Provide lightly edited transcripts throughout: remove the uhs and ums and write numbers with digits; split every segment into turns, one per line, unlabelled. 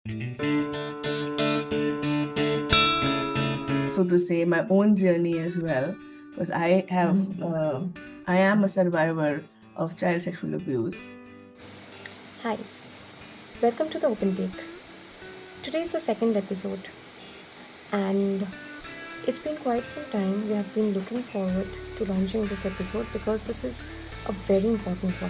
so to say, my own journey as well, because I am a survivor of child sexual abuse.
Hi, welcome to the Open Take. Today is the second episode, and it's been quite some time. We have been looking forward to launching this episode because this is a very important one.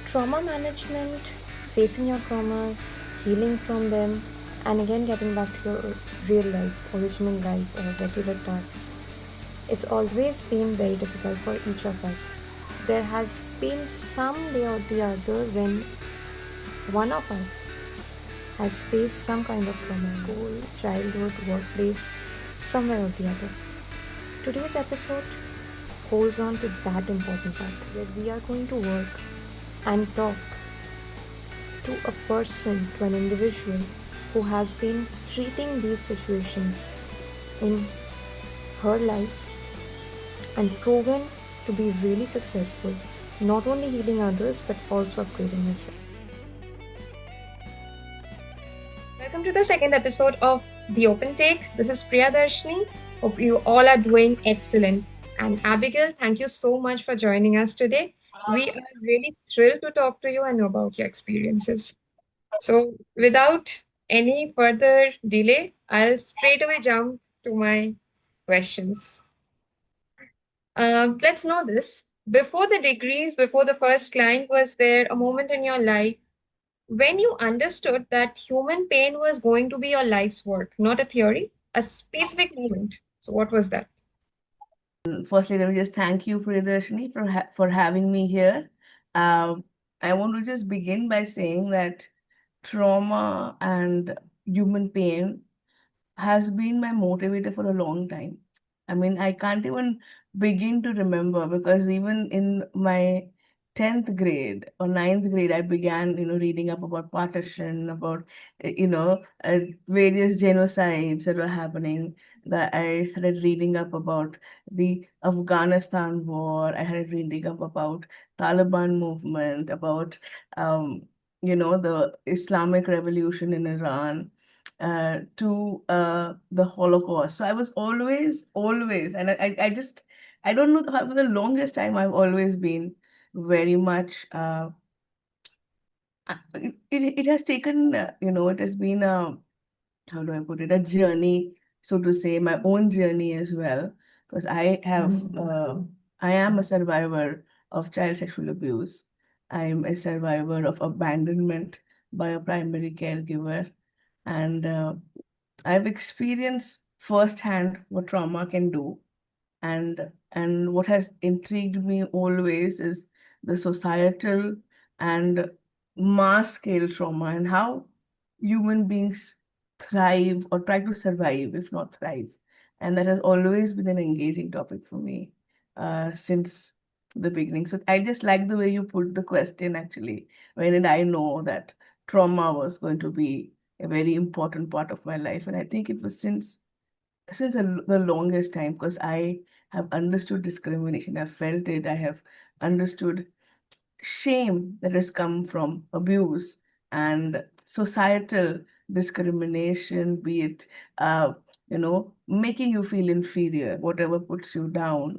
Trauma management, facing your traumas, healing from them, and again getting back to your real life, original life, or regular tasks. It's always been very difficult for each of us. There has been some day or the other when one of us has faced some kind of trauma, school, childhood, workplace, somewhere or the other. Today's episode holds on to that important part where we are going to work and talk to a person, to an individual who has been treating these situations in her life and proven to be really successful, not only healing others but also upgrading herself. Welcome to the second episode of The Open Take. This is Priyadarshini. Hope you all are doing excellent. And Abigail, thank you so much for joining us today. We are really thrilled to talk to you and know about your experiences. So, without any further delay, I'll straight away jump to my questions. Let's know this. Before the degrees, before the first client, was there a moment in your life when you understood that human pain was going to be your life's work, not a theory, a specific moment? So, what was that?
Firstly, let me just thank you, Priyadarshini, for having me here. Um, I want to just begin by saying that trauma and human pain has been my motivator for a long time. I mean, I can't even begin to remember because even in my 10th grade or ninth grade, I began, reading up about partition, about, various genocides that were happening. That I started reading up about the Afghanistan war. I started reading up about Taliban movement, about, the Islamic Revolution in Iran to the Holocaust. So I was always, and I just, I don't know how for the longest time I've always been very much, it has taken, it has been how do I put it, a journey, so to say, my own journey as well, because I am a survivor of child sexual abuse. I'm a survivor of abandonment by a primary caregiver. And I've experienced firsthand what trauma can do, and what has intrigued me always is the societal and mass scale trauma and how human beings thrive or try to survive, if not thrive. And that has always been an engaging topic for me since the beginning. So I just like the way you put the question actually. When did I know that trauma was going to be a very important part of my life? And I think it was since the longest time because I have understood discrimination. I've felt it. I have understood shame that has come from abuse and societal discrimination, be it, making you feel inferior, whatever puts you down,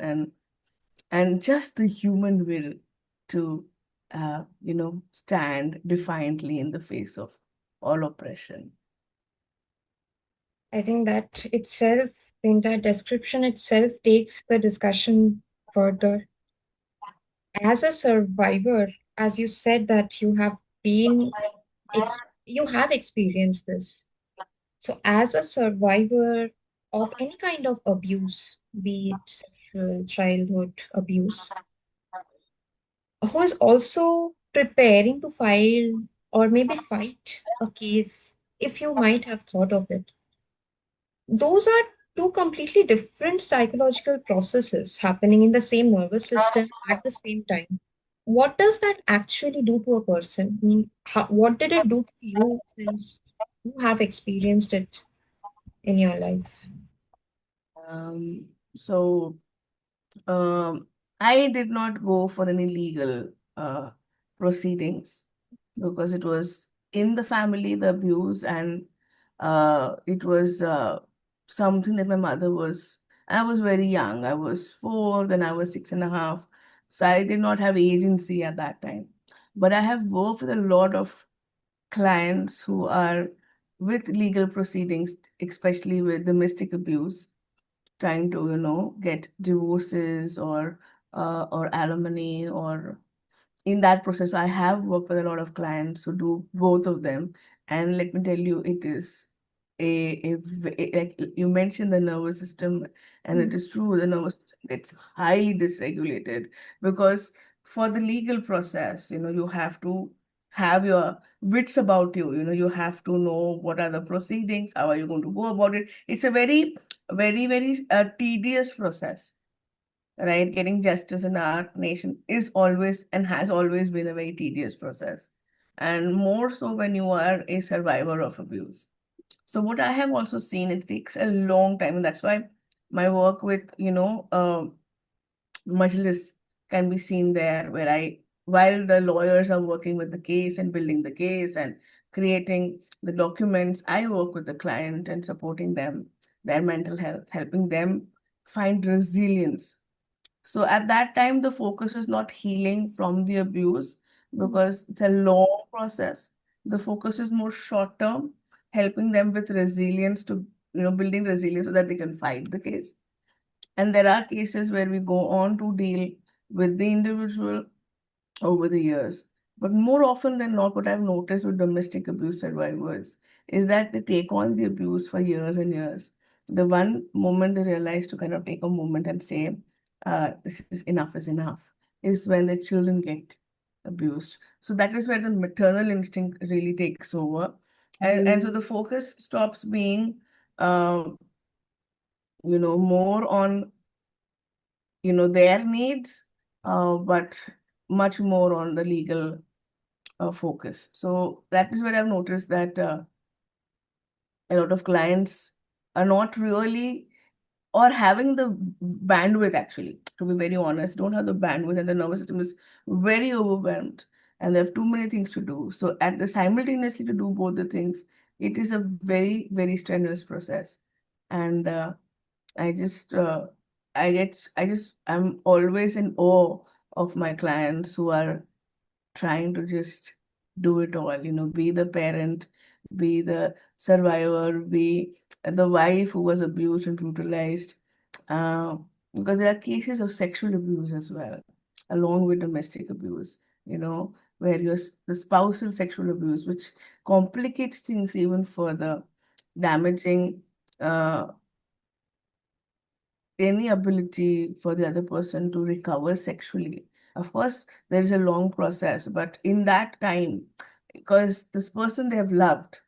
and just the human will to, stand defiantly in the face of all oppression.
I think that itself, the entire description itself takes the discussion further. As a survivor, as you said that you have experienced this. So, as a survivor of any kind of abuse, be it sexual, childhood abuse, who is also preparing to file or maybe fight a case, if you might have thought of it, those are two completely different psychological processes happening in the same nervous system at the same time. What does that actually do to a person? I mean, what did it do to you since you have experienced it in your life?
So I did not go for any legal proceedings because it was in the family, the abuse, and it was something that my mother was. I was very young. I was 4, then I was 6.5. So I did not have agency at that time. But I have worked with a lot of clients who are with legal proceedings, especially with domestic abuse, trying to, get divorces or alimony or in that process, I have worked with a lot of clients who do both of them. And let me tell you, it is like you mentioned the nervous system, and it is true, the nervous system gets highly dysregulated because for the legal process, you have to have your wits about you. You have to know what are the proceedings, how are you going to go about it. It's a very, very, very tedious process, right? Getting justice in our nation is always and has always been a very tedious process, and more so when you are a survivor of abuse. So what I have also seen, it takes a long time, and that's why my work with, Majlis can be seen there, where while the lawyers are working with the case and building the case and creating the documents, I work with the client and supporting them, their mental health, helping them find resilience. So at that time, the focus is not healing from the abuse because it's a long process. The focus is more short term, helping them with resilience to, building resilience so that they can fight the case. And there are cases where we go on to deal with the individual over the years. But more often than not, what I've noticed with domestic abuse survivors is that they take on the abuse for years and years. The one moment they realize to kind of take a moment and say, this is enough, is when the children get abused. So that is where the maternal instinct really takes over. And so the focus stops being, um, more on, their needs, but much more on the legal focus. So that is where I've noticed that a lot of clients are not really or having the bandwidth, actually, to be very honest, don't have the bandwidth, and the nervous system is very overwhelmed and they have too many things to do. So at the simultaneously to do both the things, it is a very, very strenuous process. And I just I'm always in awe of my clients who are trying to just do it all, be the parent, be the survivor, be the wife who was abused and brutalized. Uh, because there are cases of sexual abuse as well, along with domestic abuse, where the spousal sexual abuse, which complicates things even further, damaging uh, any ability for the other person to recover sexually. Of course, there is a long process, but in that time, because this person they have loved,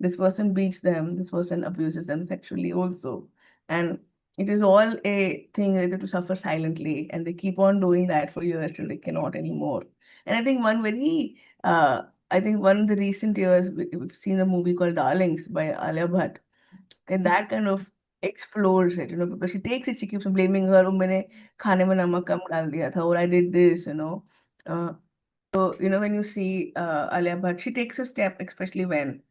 this person beats them, this person abuses them sexually also. And it is all a thing related to suffer silently, and they keep on doing that for years till they cannot anymore. And I think one of the recent years, we've seen a movie called Darlings by Alia Bhatt, and that kind of explores it, because she takes it, she keeps blaming her, oh, मैंने खाने में नमक कम डाल दिया था, or I did this. Uh, so, when you see Alia Bhatt, she takes a step, especially when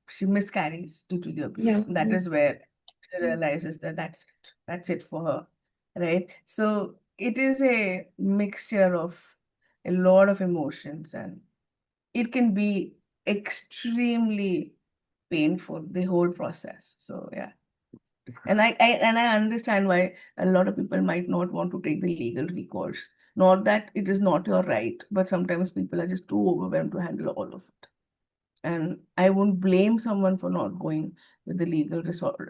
she miscarries due to the
Yeah.
abuse. And that is where she realizes that that's it for her, right? So it is a mixture of a lot of emotions, and it can be extremely painful, the whole process. So yeah. And I understand why a lot of people might not want to take the legal recourse. Not that it is not your right, but sometimes people are just too overwhelmed to handle all of it. And I won't blame someone for not going with the legal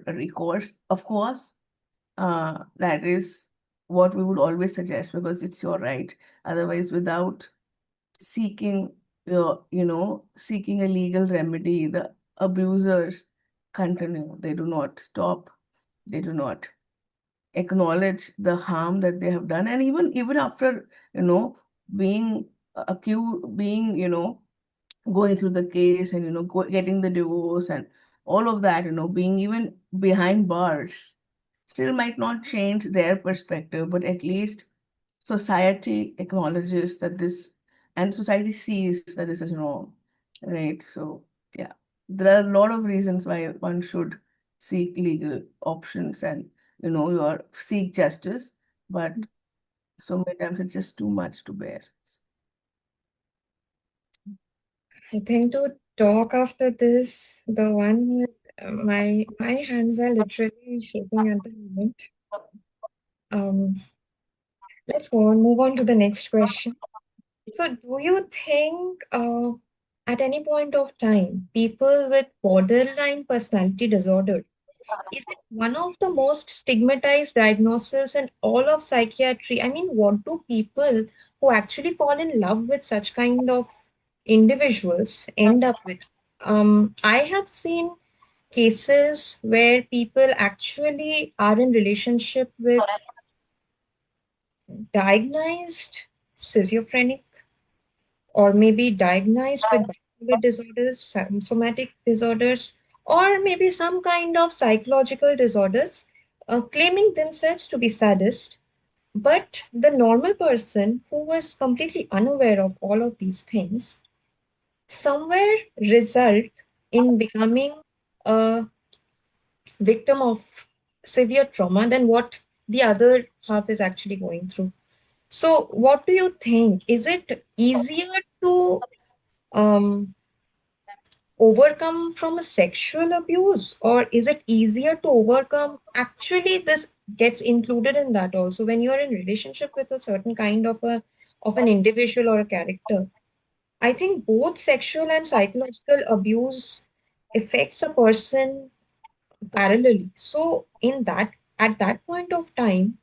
recourse. Of course, that is what we would always suggest because it's your right. Otherwise, without seeking seeking a legal remedy, the abusers continue. They do not stop. They do not acknowledge the harm that they have done. And even after, being accused, being, going through the case and, getting the divorce and all of that, being even behind bars, still might not change their perspective, but at least society acknowledges that this and society sees that this is wrong, right? So yeah, there are a lot of reasons why one should seek legal options and your seek justice, but so many times it's just too much to bear.
I think to talk after this, the one who is my hands are literally shaking at the moment. Um, let's go on, move on to the next question. So, do you think at any point of time, people with borderline personality disorder, is it one of the most stigmatized diagnoses in all of psychiatry? I mean, what do people who actually fall in love with such kind of individuals end up with? I have seen cases where people actually are in relationship with diagnosed schizophrenic or maybe diagnosed with bipolar disorders, somatic disorders, or maybe some kind of psychological disorders, claiming themselves to be sadist. But the normal person who was completely unaware of all of these things somewhere result in becoming a victim of severe trauma than what the other half is actually going through. So, what do you think? Is it easier to um, overcome from a sexual abuse, or is it easier to overcome? Actually, this gets included in that also. When you're in relationship with a certain kind of an individual or a character, I think both sexual and psychological abuse affects a person parallelly. So in that at that point of time,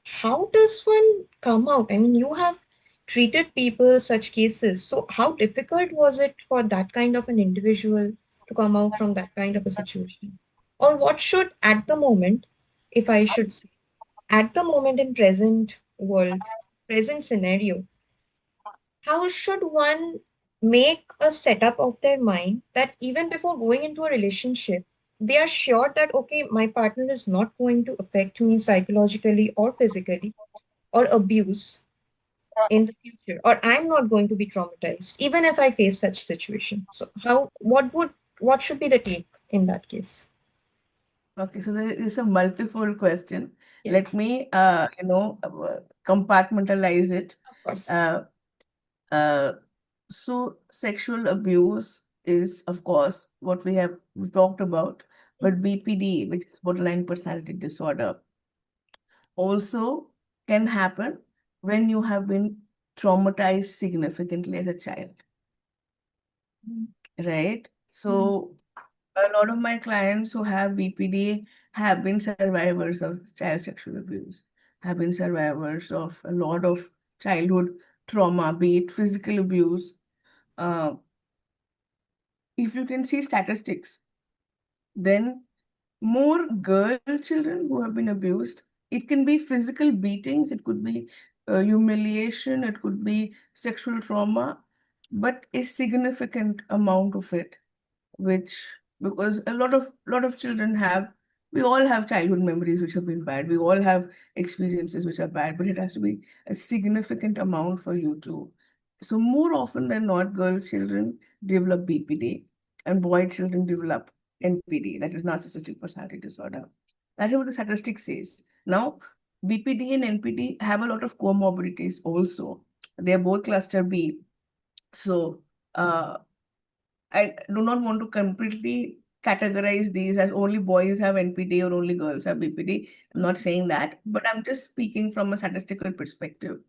how does one come out? I mean, you have treated people such cases. So how difficult was it for that kind of an individual to come out from that kind of a situation? Or what should at the moment, if I should say, at the moment in present world, present scenario, how should one make a setup of their mind that even before going into a relationship, they are sure that, okay, my partner is not going to affect me psychologically or physically or abuse in the future, or I'm not going to be traumatized, even if I face such situation. So what should be the take in that case?
Okay, so there is a multiple question. Let
Yes,
me, compartmentalize it.
of course.
Uh, uh, so sexual abuse is, of course, what we talked about, but BPD, which is borderline personality disorder, also can happen when you have been traumatized significantly as a child, right?
Yes.
So a lot of my clients who have BPD have been survivors of child sexual abuse, have been survivors of a lot of childhood trauma, be it physical abuse. Uh, if you can see statistics, then more girl children who have been abused. It can be physical beatings, it could be humiliation, it could be sexual trauma, but a significant amount of it, which because a lot of children have, we all have childhood memories which have been bad, we all have experiences which are bad, but it has to be a significant amount for you to. So more often than not, girl children develop BPD and boy children develop NPD, that is narcissistic personality disorder. That is what the statistic says. Now BPD and NPD have a lot of comorbidities also. They are both cluster B. So uh, I do not want to completely categorize these as only boys have NPD or only girls have BPD. I'm not saying that, but I'm just speaking from a statistical perspective.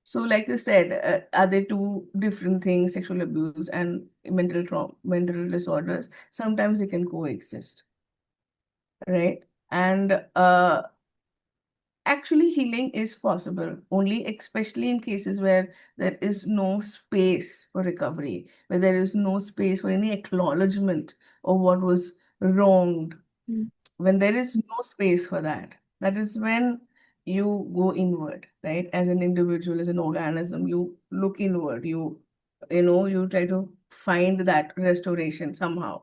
So, like you said, are they two different things, sexual abuse and mental trauma, mental disorders? Sometimes they can coexist, right? And actually, healing is possible only, especially in cases where there is no space for recovery, where there is no space for any acknowledgement of what was wronged.
Mm.
When there is no space for that, that is when you go inward, right? As an individual, as an organism, you look inward. You try to find that restoration somehow,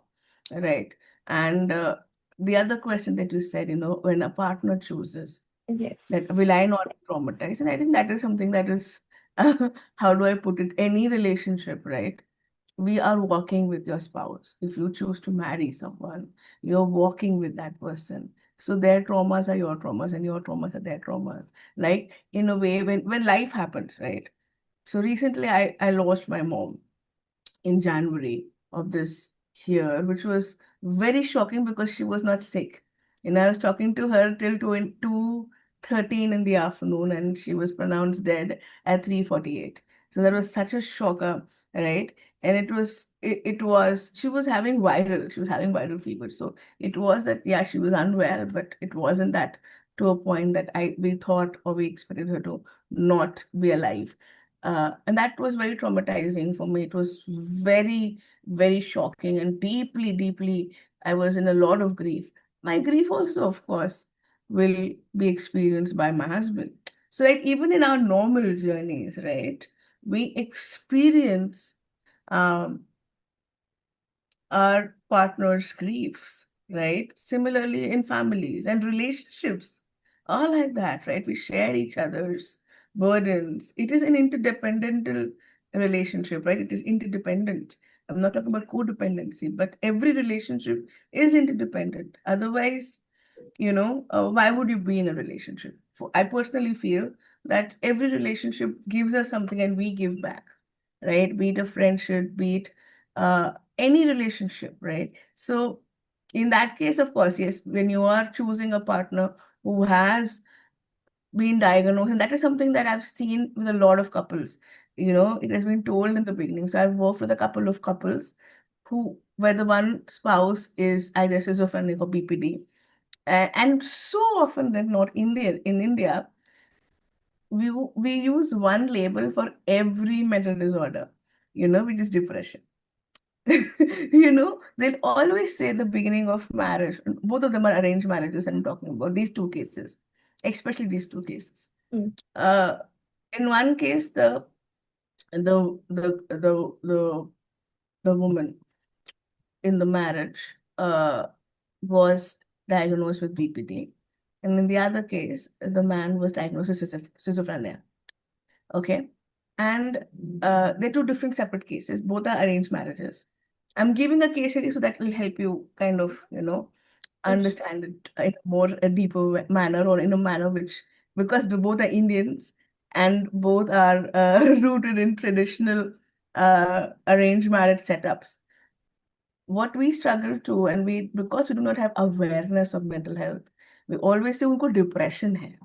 right? And the other question that you said, when a partner chooses that
Yes.
will I not be traumatized? And I think that is something that is how do I put it? Any relationship, right? We are walking with your spouse. If you choose to marry someone, you're walking with that person. So their traumas are your traumas, and your traumas are their traumas. Like in a way, when life happens, right? So recently, I lost my mom in January of this year, which was very shocking because she was not sick. And I was talking to her till 2:13 in the afternoon, and she was pronounced dead at 3:48. So that was such a shocker, right? And it was she was having viral fever. So it was that, yeah, she was unwell, but it wasn't that to a point that I we thought or we expected her to not be alive. And that was very traumatizing for me. It was very, very shocking and deeply, deeply, I was in a lot of grief. My grief also, of course, will be experienced by my husband. So, like, even in our normal journeys, right, we experience um, our partner's griefs, right? Similarly, in families and relationships, all like that, right? We share each other's burdens. It is an interdependent relationship, right? It is interdependent. I'm not talking about codependency, but every relationship is interdependent. Otherwise, why would you be in a relationship? I personally feel that every relationship gives us something and we give back, right? Be it a friendship, be it any relationship, right? So, in that case, of course, yes, when you are choosing a partner who has been diagnosed, and that is something that I've seen with a lot of couples, it has been told in the beginning. So, I've worked with a couple of couples where the one spouse is either schizophrenic or BPD, and so often than not, in India, we use one label for every mental disorder, which is depression. They'll always say the beginning of marriage. Both of them are arranged marriages, and I'm talking about these two cases, especially these two cases.
Mm.
Uh, in one case, the the woman in the marriage was diagnosed with BPD. And in the other case, the man was diagnosed with schizophrenia. Okay. And they're two different separate cases. Both are arranged marriages. I'm giving a case study so that will help you kind of,
Yes.
understand it in a more a deeper manner, or in a manner which, because they both are Indians and both are rooted in traditional arranged marriage setups. What we struggle to, and because we do not have awareness of mental health, we always say उनको depression है.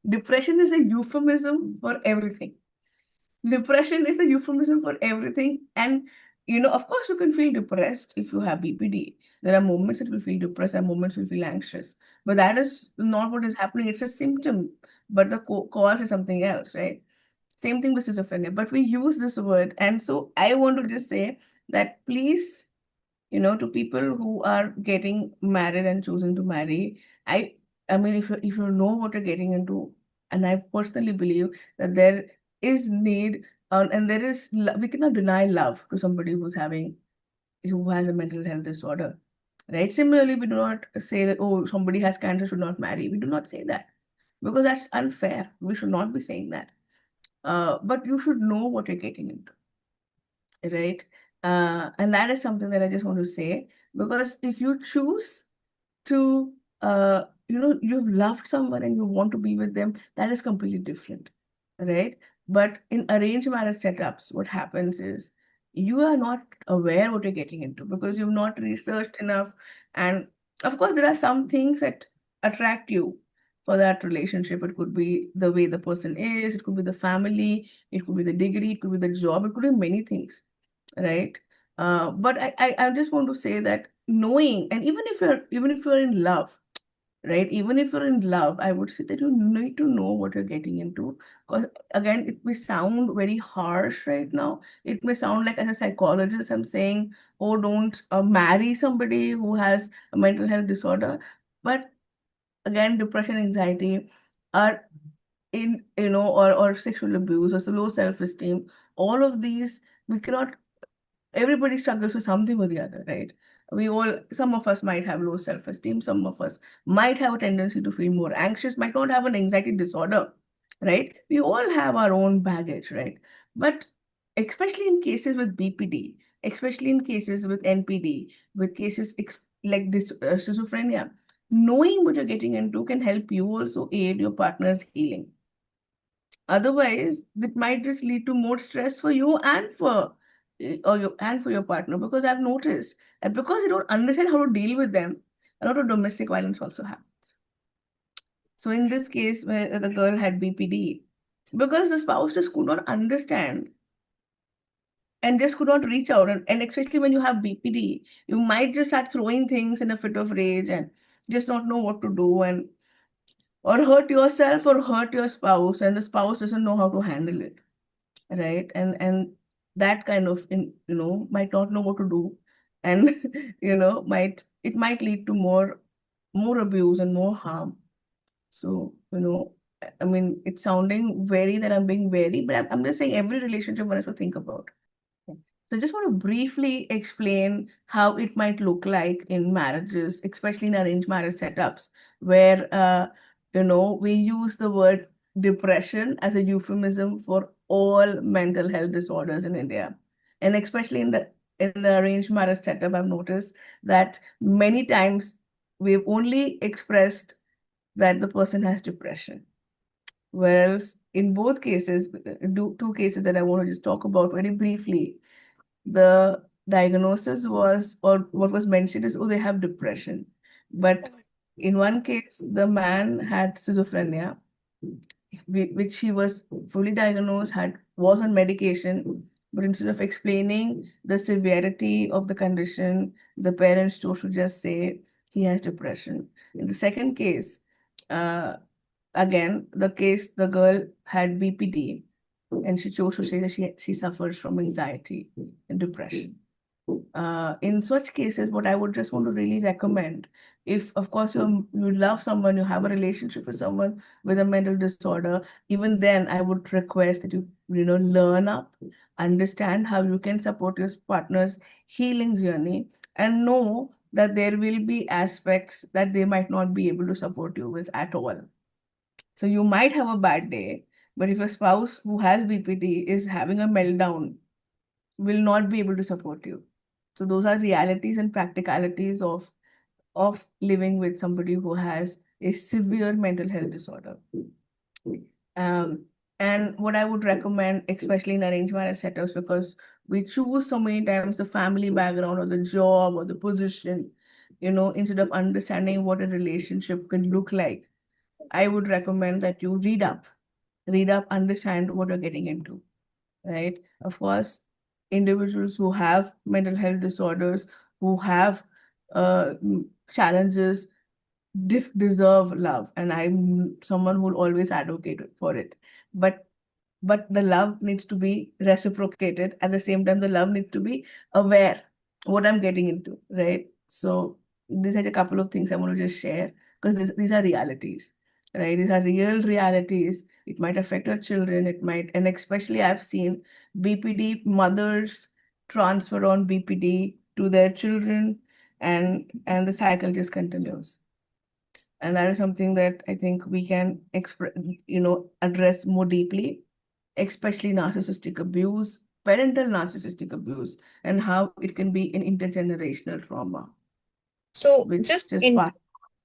Depression is a euphemism for everything. Depression is a euphemism for everything. And, of course, you can feel depressed if you have BPD. There are moments that you will feel depressed, and moments you will feel anxious. But that is not what is happening. It's a symptom, but the cause is something else, right? Same thing with schizophrenia. But we use this word. And so I want to just say that, please, to people who are getting married and choosing to marry, I I mean, if you know what you're getting into, and I personally believe that there is need, and there is we cannot deny love to somebody who has a mental health disorder, right? Similarly, we do not say that, oh, somebody has cancer should not marry. We do not say that because that's unfair. We should not be saying that. But you should know what you're getting into, right? And that is something that I just want to say, because if you choose to, you've loved someone and you want to be with them, that is completely different, right? But in arranged marriage setups, what happens is you are not aware what you're getting into because you've not researched enough. And of course, there are some things that attract you for that relationship. It could be the way the person is, it could be the family, it could be the degree, it could be the job, it could be many things, right? But I just want to say that knowing, and even if you're in love, right? Even if you're in love, I would say that you need to know what you're getting into. Because again, it may sound very harsh right now. It may sound like, as a psychologist, I'm saying, oh, don't marry somebody who has a mental health disorder. But again, depression, anxiety are or sexual abuse, or so low self-esteem. All of these, we cannot everybody struggles with something or the other, right? Some of us might have low self-esteem, some of us might have a tendency to feel more anxious, might not have an anxiety disorder, right? We all have our own baggage, right? But especially in cases with BPD, especially in cases with NPD, with cases like this schizophrenia, knowing what you're getting into can help you also aid your partner's healing. Otherwise, it might just lead to more stress for you and for your partner, because I've noticed that because you don't understand how to deal with them, a lot of domestic violence also happens. So in this case, where the girl had BPD, because the spouse just could not understand and just could not reach out, and especially when you have BPD, you might just start throwing things in a fit of rage and just not know what to do, and or hurt yourself or hurt your spouse, and the spouse doesn't know how to handle it, right? And that kind of might not know what to do, and might lead to more abuse and more harm. So I mean, it's sounding very that I'm being very, but I'm just saying every relationship one has to think about. So I just want to briefly explain how it might look like in marriages, especially in arranged marriage setups, where we use the word depression as a euphemism for all mental health disorders in India. And especially in the arranged marriage setup, I've noticed that many times we've only expressed that the person has depression. Whereas in both cases, two cases that I want to just talk about very briefly, the diagnosis was, or what was mentioned is, oh, they have depression. But in one case, the man had schizophrenia, which he was fully diagnosed, was on medication, but instead of explaining the severity of the condition, the parents chose to just say he has depression. In the second case, uh, again, the girl had BPD, and she chose to say that she suffers from anxiety and depression. In such cases, what I would just want to really recommend, if of course you love someone, you have a relationship with someone with a mental disorder, even then I would request that you learn up, understand how you can support your partner's healing journey, and know that there will be aspects that they might not be able to support you with at all. So you might have a bad day, but if a spouse who has BPD is having a meltdown, will not be able to support you. So those are realities and practicalities of living with somebody who has a severe mental health disorder. Um, and what I would recommend, especially in arranged marriage setups, because we choose so many times the family background or the job or the position, instead of understanding what a relationship can look like, I would recommend that you read up, understand what you're getting into, right? Of course, individuals who have mental health disorders, who have challenges, deserve love, and I'm someone who will always advocate for it. But the love needs to be reciprocated. At the same time, the love needs to be aware what I'm getting into, right? So these are a couple of things I want to just share, because these are realities, right? These are real realities. It might affect your children. It might, and especially I've seen BPD mothers transfer on BPD to their children, and the cycle just continues. And that is something that I think we can address more deeply, especially narcissistic abuse, parental narcissistic abuse, and how it can be an intergenerational trauma,
So,
which
just
just part.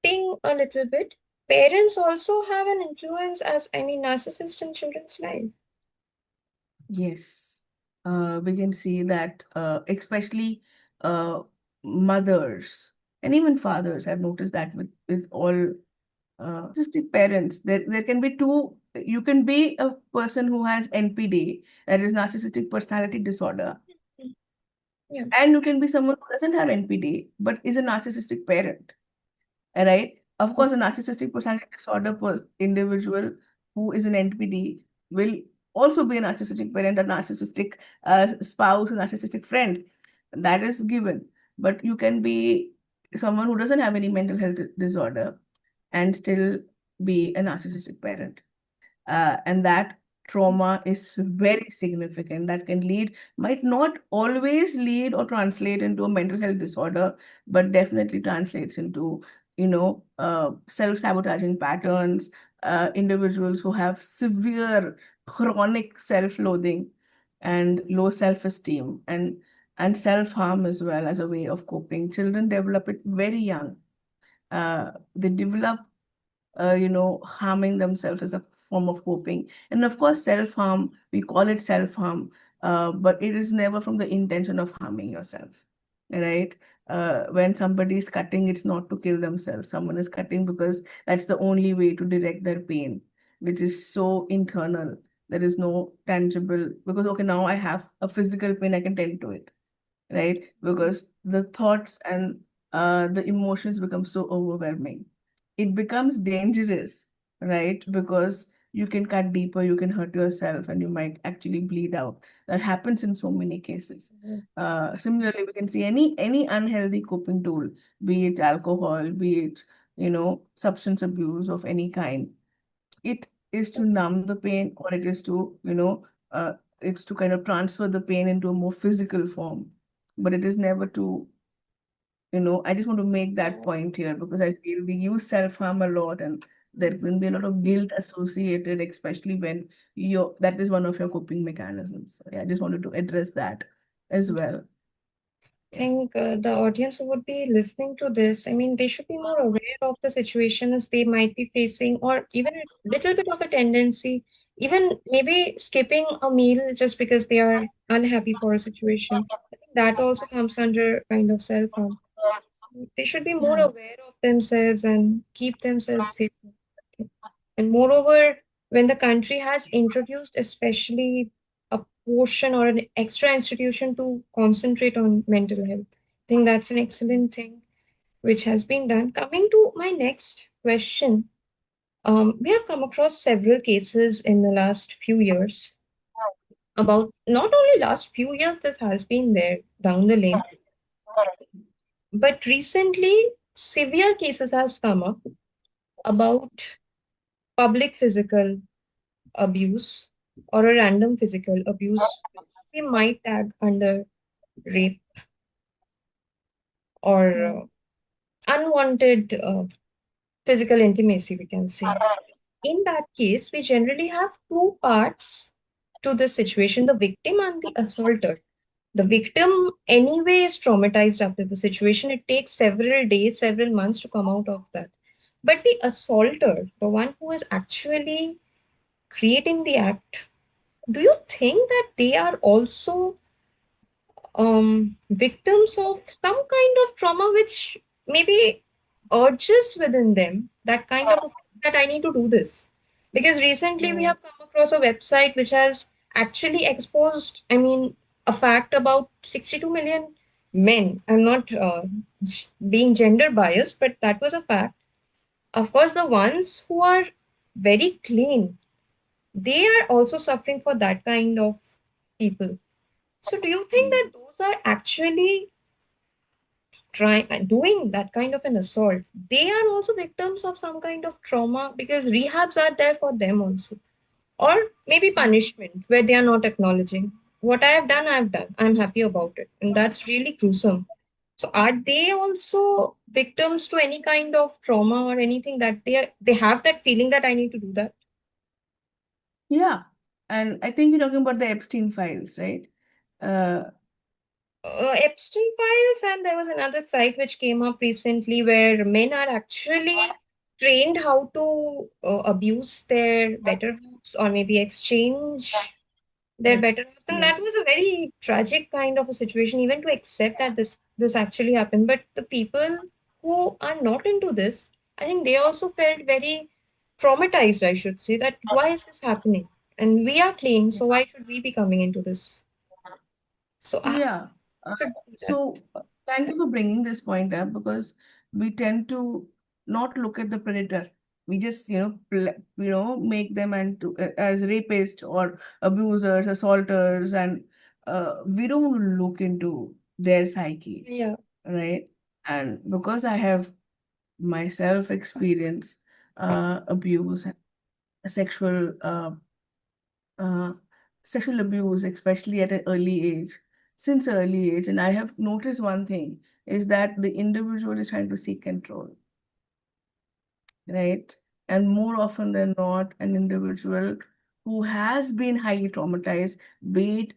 interrupting a little bit, parents also have an influence as, I mean, narcissist in children's life.
Yes, we can see that, especially uh, mothers and even fathers. I've noticed that with all narcissistic parents. There can be two. You can be a person who has NPD, that is narcissistic personality disorder,
Mm. Yeah.
and you can be someone who doesn't have NPD but is a narcissistic parent. Right? Of course, a narcissistic personality disorder individual who is an NPD will also be a narcissistic parent, a narcissistic spouse, a narcissistic friend. That is given. But you can be someone who doesn't have any mental health disorder and still be a narcissistic parent. And that trauma is very significant. That can might not always lead or translate into a mental health disorder, but definitely translates into self-sabotaging patterns, individuals who have severe chronic self-loathing and low self-esteem and self-harm as well as a way of coping. Children develop it very young. They develop harming themselves as a form of coping. And of course, self-harm, we call it self-harm, but it is never from the intention of harming yourself, right? When somebody is cutting, it's not to kill themselves. Someone is cutting because that's the only way to direct their pain, which is so internal. There is no tangible, because, okay, now I have a physical pain, I can tend to it, right? Because the thoughts and the emotions become so overwhelming. It becomes dangerous, right? Because you can cut deeper, you can hurt yourself, and you might actually bleed out. That happens in so many cases.
Mhm.
Similarly, we can see any unhealthy coping tool, be it alcohol, be it substance abuse of any kind. It is to numb the pain, or it is to it's to kind of transfer the pain into a more physical form, but it is never to, I just want to make that
Yeah.
point here because I feel we use self-harm a lot, and there can be a lot of guilt associated, especially when that is one of your coping mechanisms. So yeah, I just wanted to address that as well. Yeah.
Think the audience who would be listening to this, I mean, they should be more aware of the situations they might be facing, or even a little bit of a tendency, even maybe skipping a meal just because they are unhappy for a situation. I think that also comes under kind of self-harm. They should be more
Yeah.
aware of themselves and keep themselves safe. And moreover, when the country has introduced especially a portion or an extra institution to concentrate on mental health, I think that's an excellent thing which has been done. Coming to my next question, we have come across several cases in the last few years about not only last few years, this has been there down the lane, but recently severe cases has come up about public physical abuse or a random physical abuse, we might tag under rape or
Yeah.
unwanted physical intimacy, we can say. In that case, we generally have two parts to the situation, the victim and the assaulter. The victim, anyway, is traumatized after the situation. It takes several days, several months to come out of that. But the assaulter, the one who is actually creating the act, do you think that they are also victims of some kind of trauma which maybe urges within them that kind of a that I need to do this? Because recently we
Yeah.
have come across a website which has actually exposed, I mean, a fact about 62 million men. I'm not being gender biased, but that was a fact. Of course, the ones who are very clean, they are also suffering for that kind of people. So, do you think that those are actually trying doing that kind of an assault? They are also victims of some kind of trauma because rehabs are there for them also, or maybe punishment where they are not acknowledging what I have done. I have done. I'm happy about it, and that's really gruesome. So, are they also victims to any kind of trauma or anything that they have that feeling that I need to do that?
Yeah. And I think you're talking about the Epstein files, right? Uh,
Epstein files, and there was another site which came up recently where men are actually trained how to abuse their better halves or maybe exchange their
yes.
better halves, and that
Yes.
was a very tragic kind of a situation, even to accept that this actually happened. But the people who are not into this, I think they also felt very traumatized, I should say, that why is this happening? And we are clean, so why should we be coming into this? So how
Yeah. Uh,
should we do that?
thank you for bringing this point up because we tend to not look at the predator. We just, make them as rapists or abusers, assaulters, and we don't look into their psyche,
Yeah.
right? And because I have myself experienced abuse, sexual uh, sexual abuse, especially at an early age, since early age. And I have noticed one thing is that the individual is trying to seek control, right? And more often than not, an individual who has been highly traumatized, be it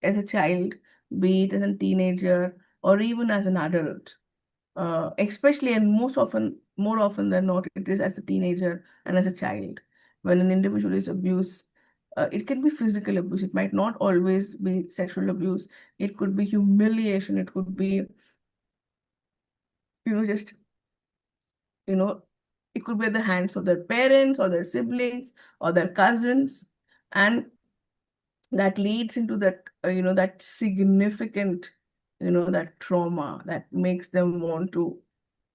as a child, be it as a teenager, or even as an adult, especially and more often than not, it is as a teenager and as a child. When an individual is abused, it can be physical abuse. It might not always be sexual abuse. It could be humiliation. It could be, just, you know, it could be at the hands of their parents or their siblings or their cousins. And that leads into that, that significant, that trauma that makes them want to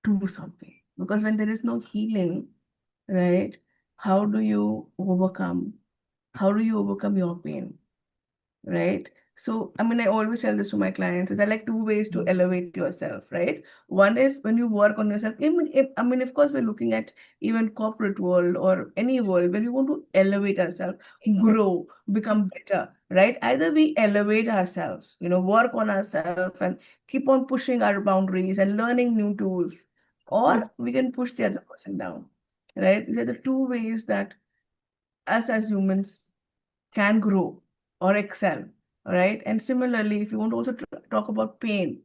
do something. Because when there is no healing, right, how do you overcome? How do you overcome your pain? Right? So, I mean, I always tell this to my clients is there are like two ways to elevate yourself, right? One is when you work on yourself. I mean, of course, we're looking at even corporate world or any world where we want to elevate ourselves, grow, become better, right? Either we elevate ourselves, work on ourselves and keep on pushing our boundaries and learning new tools,
Mm.
or we can push the other person down, right? These are the two ways that us as humans can grow or excel, right? And similarly, if you want to also talk about pain,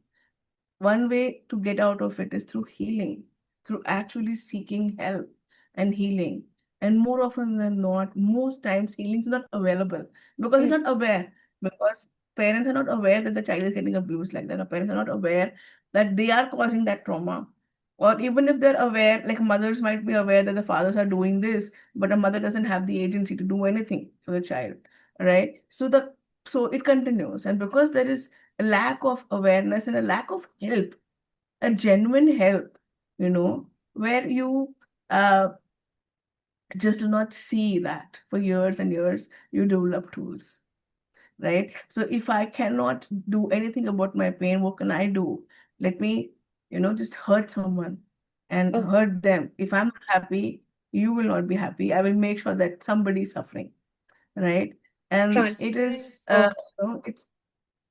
one way to get out of it is through healing, through actually seeking help and healing. And more often than not, most times healing is not available because
Mm.
you're not aware, because parents are not aware that the child is getting abused like that, or parents are not aware that they are causing that trauma. Or even if they're aware, like mothers might be aware that the fathers are doing this, but a mother doesn't have the agency to do anything for the child, right? So it continues. And because there is a lack of awareness and a lack of help, a genuine help, where you just do not see that for years and years, you develop tools, right? So if I cannot do anything about my pain, what can I do? Let me, just hurt someone and
Oh,
hurt them. If I'm not happy, you will not be happy. I will make sure that somebody is suffering, right? And it is,
transference of.
it's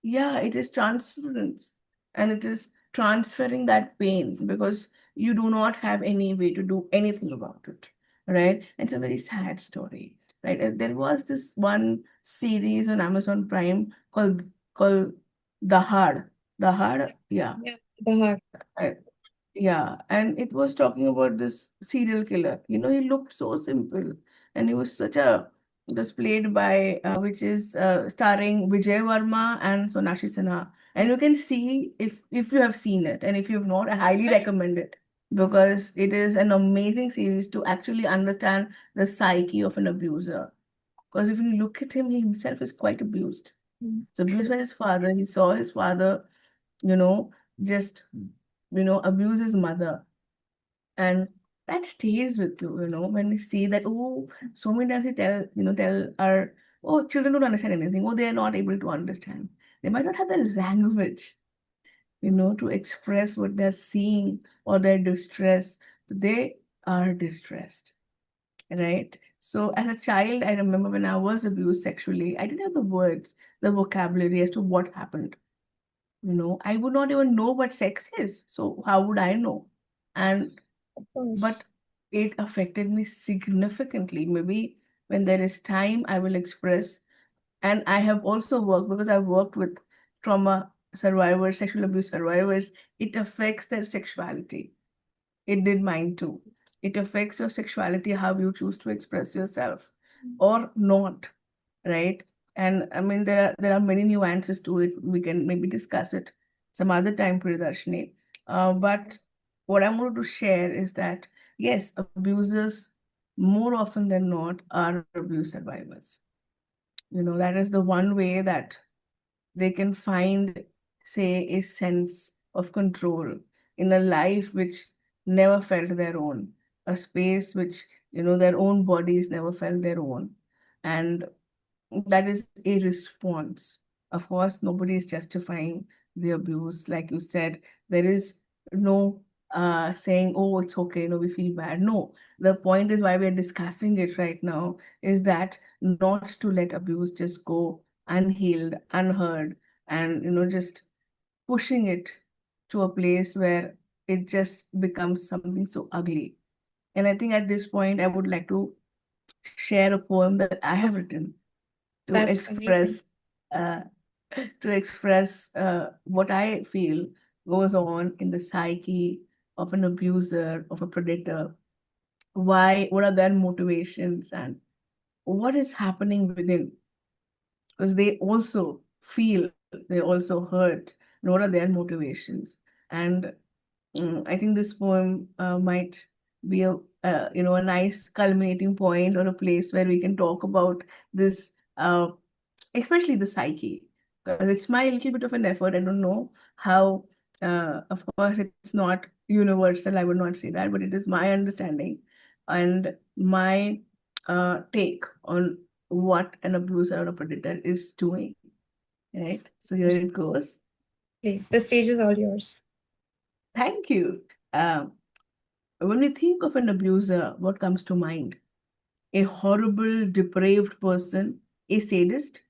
yeah, it is transference, and it is transferring that pain because you do not have any way to do anything about it, right? It's a very sad story, right? There was this one series on Amazon Prime called The Hard. The Hard, yeah.
Yeah, the heart.
uh, yeah, and it was talking about this serial killer. He looked so simple, and he was such a it was played by which is starring Vijay Verma and Sonakshi Sinha. And you can see if you have seen it, and if you've not, I highly recommend it because it is an amazing series to actually understand the psyche of an abuser. Because if you look at him, he himself is quite abused.
Mm.
He's abused
True.
by his father. He saw his father, you know, just abuse his mother, and that stays with you, when you see that, oh, so many times we tell our, oh, children don't understand anything, oh, they are not able to understand. They might not have the language, to express what they're seeing or their distress, but they are distressed, right? So as a child, I remember when I was abused sexually, I didn't have the words, the vocabulary as to what happened. I would not even know what sex is. So how would I know? And
Of course.
but it affected me significantly. Maybe when there is time, I will express. And I have also worked because I've worked with trauma survivors, sexual abuse survivors. It affects their sexuality. It did mine too. It affects your sexuality, how you choose to express yourself or not, right? And I mean, there are many nuances to it. We can maybe discuss it some other time, Priyadarshini. But what I wanted to share is that yes, abusers more often than not are abuse survivors. That is the one way that they can find, say, a sense of control in a life which never felt their own, a space which, their own bodies never felt their own. And that is a response. Of course, nobody is justifying the abuse. Like you said, there is no saying, oh, it's okay, no, we feel bad. No, the point is why we're discussing it right now is that not to let abuse just go unhealed, unheard, and, just pushing it to a place where it just becomes something so ugly. And I think at this point, I would like to share a poem that I have written to
That's amazing.
express uh, what I feel goes on in the psyche of an abuser, of a predator. What are their motivations, and what is happening within? Because they also feel, they also hurt. And what are their motivations? And I think this poem might be a nice culminating point or a place where we can talk about this, especially the psyche. Because it's my little bit of an effort. I don't know how. Of course, it's not universal. I would not say that, but it is my understanding and my take on what an abuser or a predator is doing. Right. So here it goes.
Please, the stage is all yours.
Thank you. Um, when we think of an abuser, what comes to mind? A horrible, depraved person, a sadist?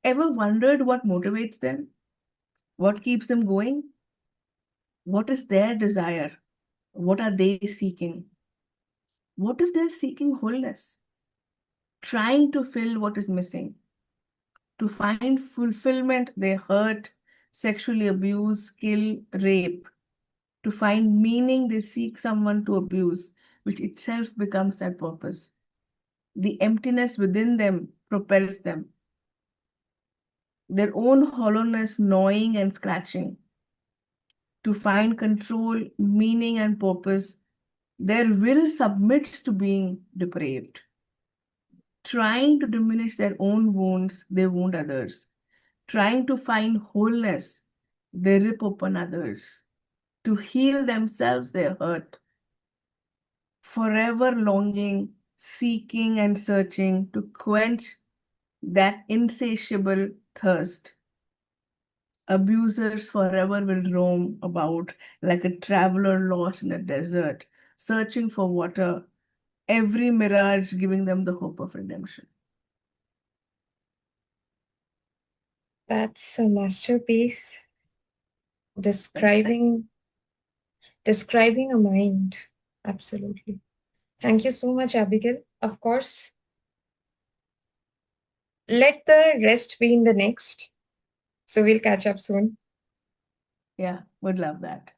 Ever wondered what motivates them? What keeps them going? What is their desire? What are they seeking? What if they're seeking wholeness? Trying to fill what is missing? To find fulfillment, they hurt, sexually abuse, kill, rape. To find meaning, they seek someone to abuse, which itself becomes their purpose. The emptiness within them propels them. Their own hollowness gnawing and scratching. To find control, meaning, and purpose, their will submits to being depraved. Trying to diminish their own wounds, they wound others. Trying to find wholeness, they rip open others. To heal themselves, they hurt. Forever longing, seeking, and searching to quench that insatiable thirst. Abusers forever will roam about like a traveler lost in a desert, searching for water, every mirage giving them the hope of redemption.
That's a masterpiece
Thank
describing describing a mind. Absolutely. Thank you so much, Abigail. Of course, let the rest be in the next. So we'll catch up soon.
Yeah, would love that.